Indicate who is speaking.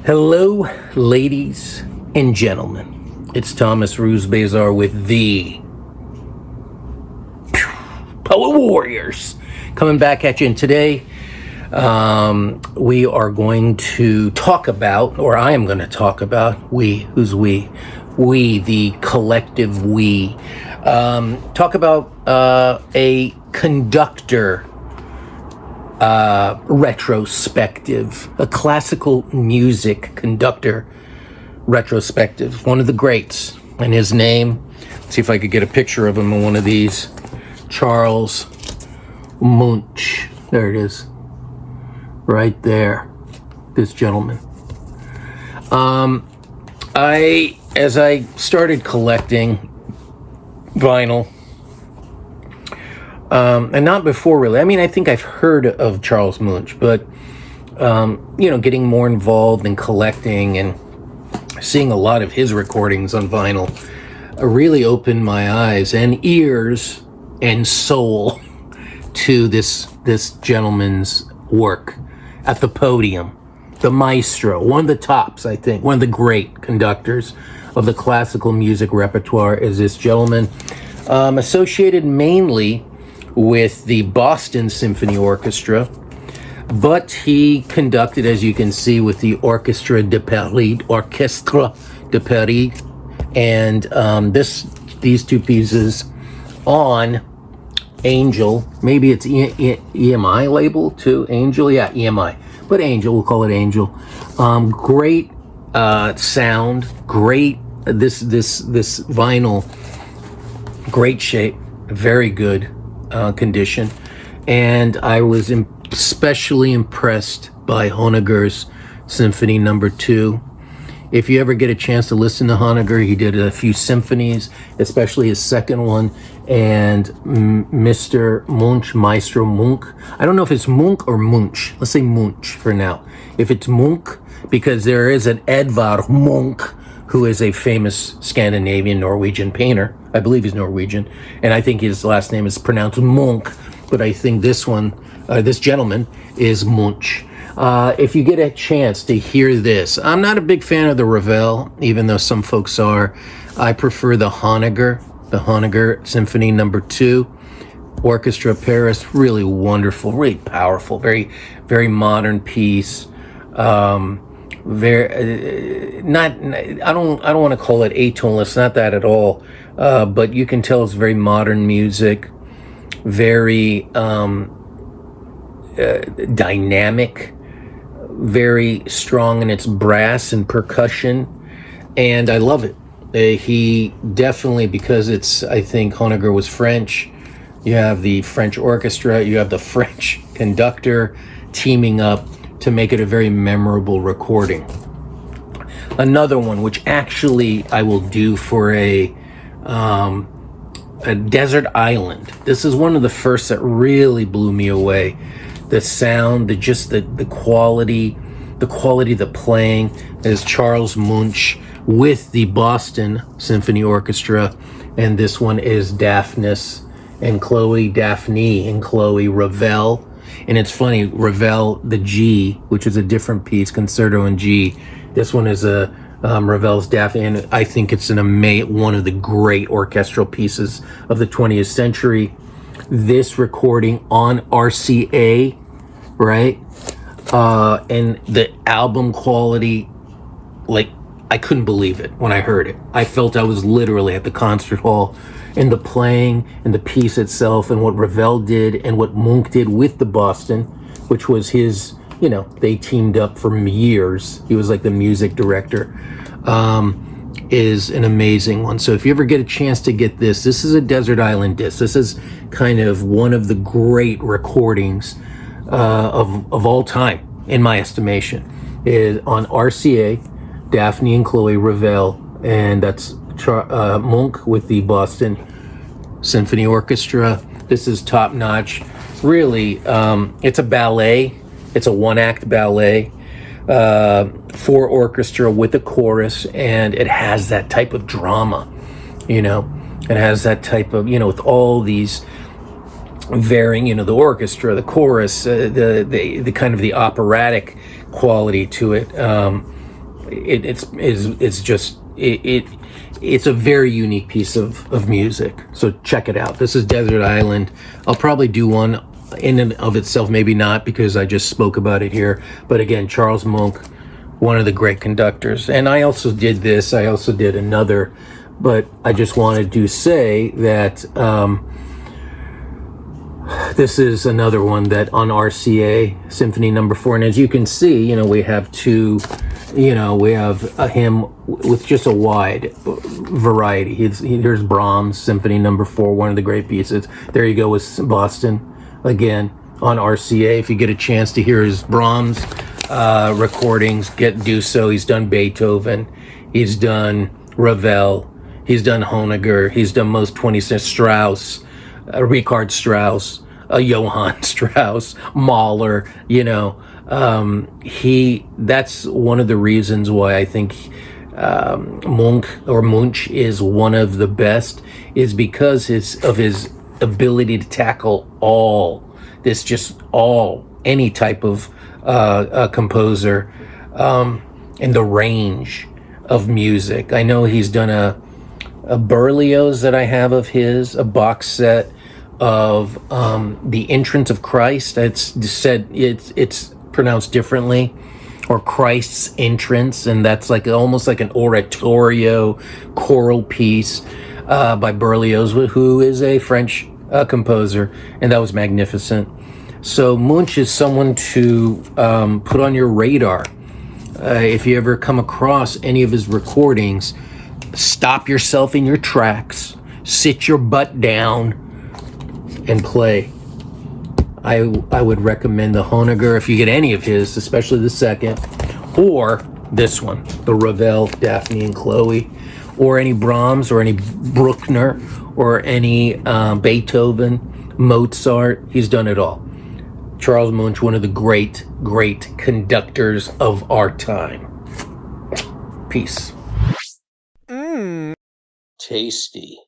Speaker 1: Hello, ladies and gentlemen. It's Thomas Ruse-Bazar with the Poet Warriors coming back at you. And today, we are going to talk about, or I am going to talk about, we, who's we? We, the collective we. Talk about a conductor retrospective, a classical music conductor retrospective, one of the greats, and his name, let's see if I could get a picture of him in one of these, Charles Munch. There it is, right there, this gentleman. As I started collecting vinyl, and not before really. I mean, I think I've heard of Charles Munch, but, getting more involved in collecting and seeing a lot of his recordings on vinyl really opened my eyes and ears and soul to this gentleman's work at the podium. The maestro, one of the tops, I think, one of the great conductors of the classical music repertoire is this gentleman, associated mainly with the Boston Symphony Orchestra, but he conducted, as you can see, with the Orchestre de Paris, and these two pieces on Angel. Maybe it's EMI label too. Angel, yeah, EMI, but Angel, we'll call it Angel. Great sound, great. This vinyl, great shape, very good condition, and I was especially impressed by Honegger's Symphony Number 2. If you ever get a chance to listen to Honegger, he did a few symphonies, especially his second one, and Mr. Munch, Maestro Munch. I don't know if it's Munch or Munch. Let's say Munch for now. If it's Munch, because there is an Edvard Munch, who is a famous Scandinavian Norwegian painter. I believe he's Norwegian, and I think his last name is pronounced Munch, but I think this gentleman is Munch. If you get a chance to hear this, I'm not a big fan of the Ravel, even though some folks are. I prefer the Honegger Symphony Number 2, Orchestra Paris. Really wonderful, really powerful, very, very modern piece. I don't want to call it atonal. Not that at all. But you can tell it's very modern music, very dynamic, very strong in its brass and percussion, and I love it. He definitely, because I think Honegger was French. You have the French orchestra, you have the French conductor teaming up to make it a very memorable recording. Another one, which actually I will do for a desert island. This is one of the first that really blew me away. The sound, the quality of the playing is Charles Munch with the Boston Symphony Orchestra, and this one is Daphne and Chloe Ravel. And it's funny, Ravel, the G, which is a different piece, Concerto in G. This one is a Ravel's Daphne, and I think it's one of the great orchestral pieces of the 20th century. This recording on RCA, right? And the album quality, like, I couldn't believe it when I heard it. I felt I was literally at the concert hall, and the playing and the piece itself and what Ravel did and what Munch did with the Boston, which was his, they teamed up for years. He was like the music director, is an amazing one. So if you ever get a chance to get this is a desert island disc. This is kind of one of the great recordings of all time, in my estimation, is on RCA, Daphne and Chloe Ravel, and that's Munch with the Boston Symphony Orchestra. This is top notch. Really, it's a ballet. It's a one-act ballet for orchestra with a chorus, and it has that type of drama. It has that type of, with all these varying, the orchestra, the chorus, the kind of the operatic quality to it. it's a very unique piece of music. So check it out. This is Desert Island. I'll probably do one in and of itself, maybe not, because I just spoke about it here. But again, Charles Munch, one of the great conductors. And I also did this. I also did another. But I just wanted to say that this is another one that on RCA, Symphony Number 4. And as you can see, we have two, we have him with just a wide variety. Here's Brahms, Symphony Number 4, one of the great pieces. There you go with Boston, again, on RCA. If you get a chance to hear his Brahms recordings, do so. He's done Beethoven. He's done Ravel. He's done Honegger. He's done most 20th Strauss, Richard Strauss, Johann Strauss, Mahler. That's one of the reasons why I think Munch is one of the best, is because of his ability to tackle any type of composer, and the range of music. I know he's done a Berlioz that I have of his, a box set of The Entrance of Christ. It's pronounced differently, or Christ's Entrance, and that's almost like an oratorio choral piece by Berlioz, who is a French composer, and that was magnificent. So Munch is someone to put on your radar. If you ever come across any of his recordings, stop yourself in your tracks, sit your butt down, and play. I would recommend the Honegger if you get any of his, especially the second, or this one, the Ravel, Daphne and Chloe, or any Brahms, or any Bruckner, or any Beethoven, Mozart. He's done it all. Charles Munch, one of the great, great conductors of our time. Peace. Tasty.